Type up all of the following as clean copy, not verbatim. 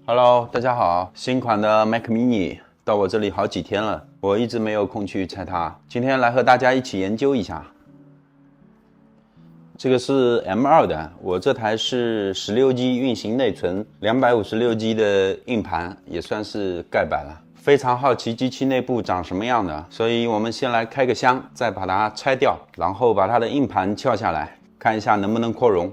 Hello，大家好，新款的 Mac Mini 到我这里好几天了，我一直没有空去拆它，今天来和大家一起研究一下。这个是 M2 的，我这台是16G 运行内存，256G 的硬盘，也算是盖板了。非常好奇机器内部长什么样的，所以我们先来开个箱，再把它拆掉，然后把它的硬盘撬下来，看一下能不能扩容。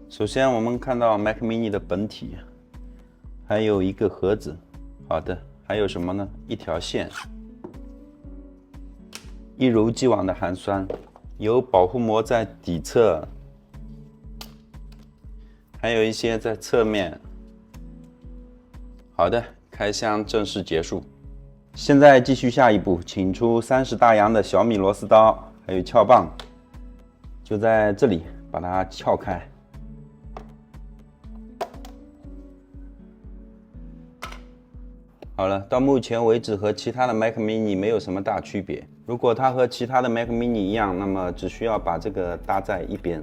首先我们看到 Mac Mini 的本体，还有一个盒子，好的，还有什么呢？一条线，一如既往的寒酸，有保护膜在底侧，还有一些在侧面。好的，开箱正式结束。现在继续下一步，请出30大洋的小米螺丝刀，还有撬棒，就在这里把它撬开。好了，到目前为止和其他的 Mac Mini 没有什么大区别。如果它和其他的 Mac Mini 一样，那么只需要把这个搭在一边，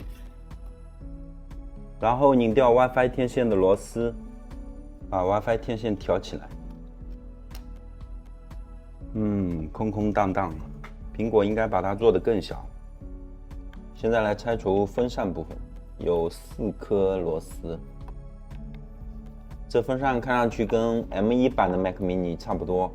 然后拧掉 WiFi 天线的螺丝，把 WiFi 天线挑起来。空空荡荡，苹果应该把它做得更小。现在来拆除风扇部分，有4颗螺丝。这风扇看上去跟 M1 版的 Mac Mini 差不多。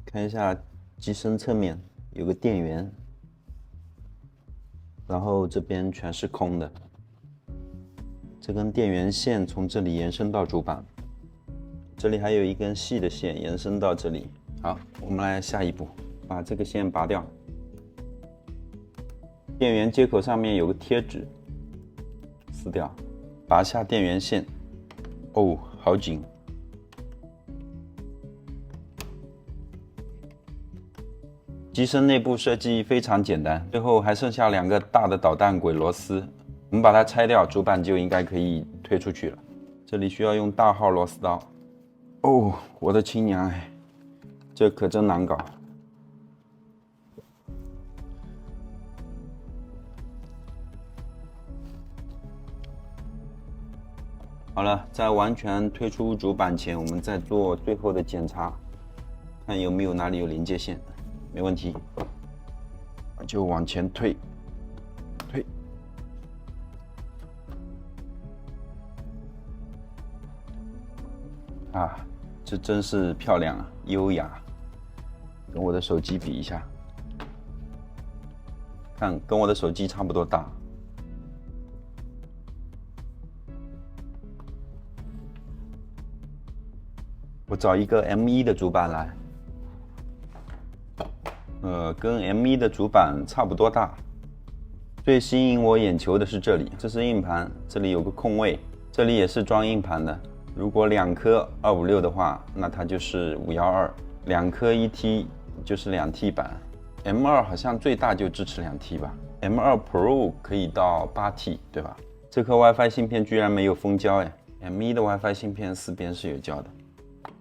看一下机身侧面有个电源，然后这边全是空的。这根电源线从这里延伸到主板。这里还有一根细的线延伸到这里。好，我们来下一步，把这个线拔掉。电源接口上面有个贴纸，撕掉，拔下电源线。哦，好紧。机身内部设计非常简单，最后还剩下2个大的导弹轨螺丝，我们把它拆掉，主板就应该可以推出去了。这里需要用大号螺丝刀。哦，我的亲娘哎，这可真难搞。好了，在完全推出主板前，我们再做最后的检查，看有没有哪里有临界线。没问题，就往前推。啊，这真是漂亮啊，优雅，跟我的手机比一下，看跟我的手机差不多大。我找一个 M1 的主板来，跟 M1 的主板差不多大。最吸引我眼球的是这里，这是硬盘，这里有个空位，这里也是装硬盘的。如果2颗256的话，那它就是512；2颗1T就是2T 版。M2 好像最大就支持2T 吧 ？M2 Pro 可以到8T， 对吧？这颗 WiFi 芯片居然没有封胶哎 ！M1 的 WiFi 芯片4边是有胶的。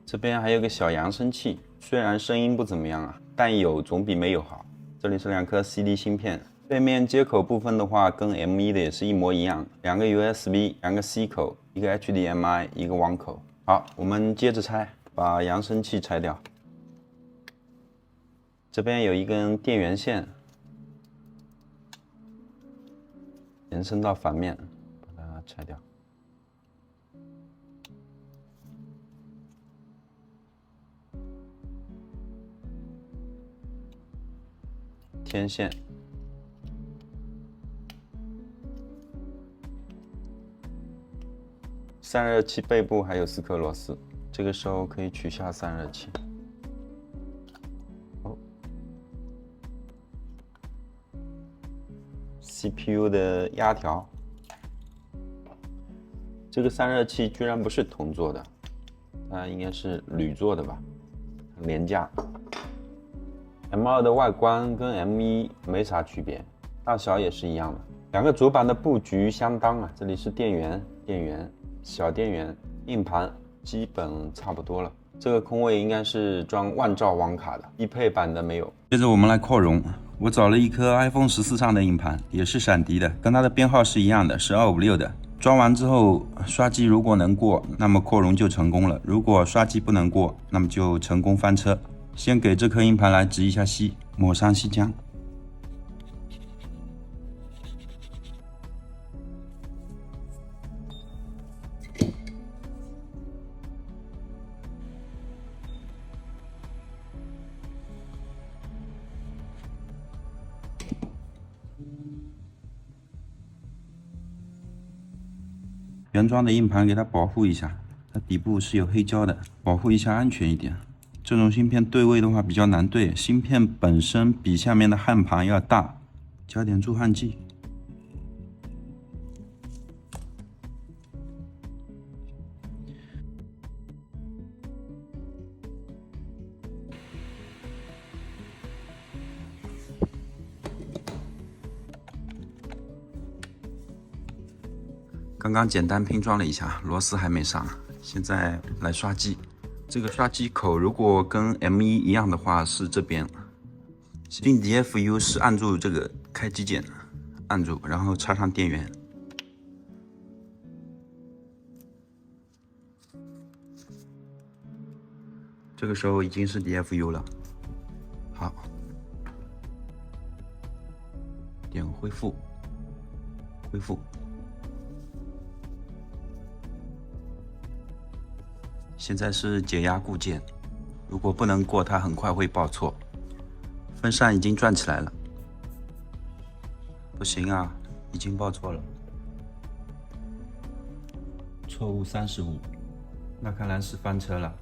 这边还有个小扬声器，虽然声音不怎么样啊，但有总比没有好。这里是2颗 CD 芯片。背面接口部分的话，跟 M1 的也是一模一样，2个 USB， 2个 C 口，一个 HDMI， 一个网口。好，我们接着拆，把扬声器拆掉。这边有一根电源线，延伸到反面，把它拆掉。天线。散热器背部还有4颗螺丝，这个时候可以取下散热器。CPU 的压条，这个散热器居然不是铜做的，它应该是铝做的吧？很廉价。M2 的外观跟 M1 没啥区别，大小也是一样的。两个主板的布局相当啊，这里是电源、小电源，硬盘基本差不多了。这个空位应该是装万兆网卡的，低配版的没有。接着我们来扩容，我找了一颗 iPhone 14上的硬盘，也是闪迪的，跟它的编号是一样的，是256的。装完之后，刷机如果能过，那么扩容就成功了；如果刷机不能过，那么就成功翻车。先给这颗硬盘来植一下锡，抹上锡浆。原装的硬盘给它保护一下，它底部是有黑胶的，保护一下安全一点。这种芯片对位的话比较难对，芯片本身比下面的焊盘要大，加点助焊剂。刚刚简单拼装了一下，螺丝还没上，现在来刷机。这个刷机口如果跟 M1 一样的话是这边，进 DFU 是按住这个开机键，按住，然后插上电源。这个时候已经是 DFU 了。好，点恢复，恢复。现在是解压固件，如果不能过，它很快会报错。风扇已经转起来了，不行啊，已经报错了，错误35，那看来是翻车了。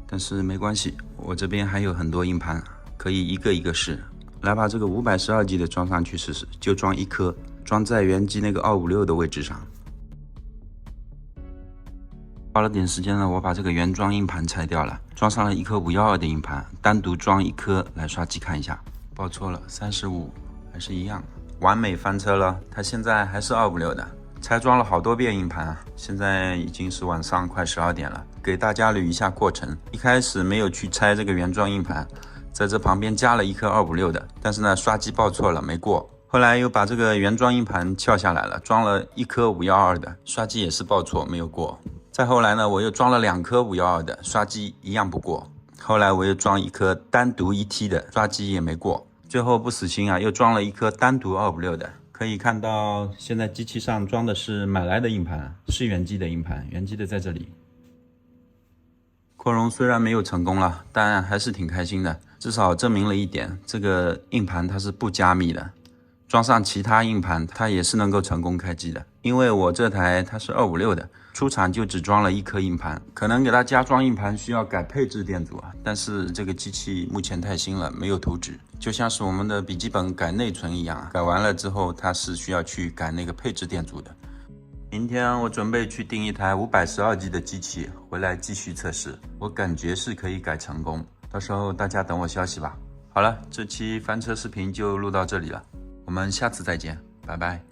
但是没关系，我这边还有很多硬盘，可以一个一个试。来把这个512G 的装上去试试，就装一颗，装在原机那个256的位置上。花了点时间了，我把这个原装硬盘拆掉了，装上了一颗512的硬盘，单独装一颗来刷机看一下。报错了，35还是一样，完美翻车了。它现在还是256的，拆装了好多遍硬盘啊。现在已经是晚上快12点了，给大家捋一下过程。一开始没有去拆这个原装硬盘，在这旁边加了一颗256的，但是呢刷机报错了，没过。后来又把这个原装硬盘撬下来了，装了一颗512的，刷机也是报错，没有过。再后来呢，我又装了2颗512的，刷机一样不过。后来我又装一颗单独1T 的，刷机也没过。最后不死心啊，又装了一颗单独256的。可以看到，现在机器上装的是买来的硬盘，是原机的硬盘，原机的在这里。扩容虽然没有成功了，但还是挺开心的，至少证明了一点，这个硬盘它是不加密的。装上其他硬盘，它也是能够成功开机的。因为我这台它是256的，出厂就只装了1颗硬盘，可能给它加装硬盘需要改配置电阻啊。但是这个机器目前太新了，没有图纸，就像是我们的笔记本改内存一样啊。改完了之后，它是需要去改那个配置电阻的。明天我准备去订一台512G 的机器回来继续测试，我感觉是可以改成功，到时候大家等我消息吧。好了，这期翻车视频就录到这里了。我们下次再见，拜拜。